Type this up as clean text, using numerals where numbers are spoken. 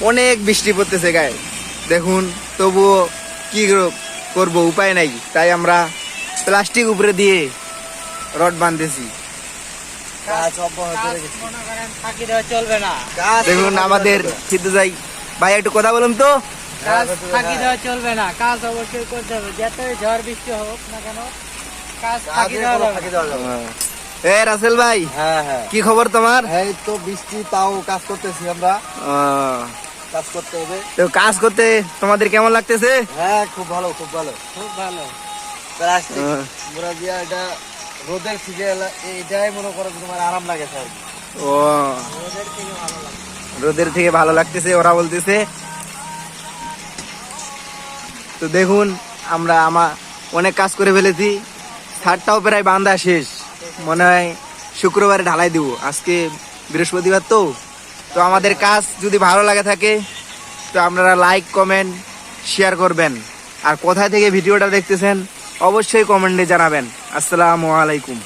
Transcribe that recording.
অনেক বৃষ্টি পড়তেছে গায়ে দেখুন, তবুও কি করব, উপায় নাই, তাই আমরা প্লাস্টিক উপরে দিয়ে রড বাঁধতেছি। দেখুন আমাদের সিদ্ধু যাই ভাই, একটু কথা বলুন তো। কাজ ফাঁকি দেওয়া চলবে না, কাজ অবশ্যই করতে হবে, যতই ঝড় বৃষ্টি হোক না কেন কাজ ফাঁকি দেওয়া যাবে না। এ রাসেল ভাই, কি খবর তোমার? এই তো বৃষ্টি, তাও কাজ করতেছি আমরা, কাজ করতে হবে। তো কাজ করতে তোমাদের কেমন লাগতেছে? হ্যাঁ, খুব ভালো, খুব ভালো, খুব ভালো। প্লাস্টিক মোড়া দিয়া এটা রোদের থেকে এটাই মনে করো তোমার আরাম লাগে স্যার। ও, রোদের থেকে ভালো লাগতেছে ওরা বলতেছে। তো দেখুন আমরা অনেক কাজ করে ফেলেছি, ছাদটাও প্রায় বাঁধা শেষ, মনে হয় শুক্রবারে ঢালাই দিব, আজকে বৃহস্পতিবার। তো আমাদের কাজ যদি ভালো লাগে থাকে তো আপনারা লাইক কমেন্ট শেয়ার করবেন, আর কোথা থেকে ভিডিওটা দেখতেছেন অবশ্যই কমেন্টে জানাবেন। আসসালামু আলাইকুম।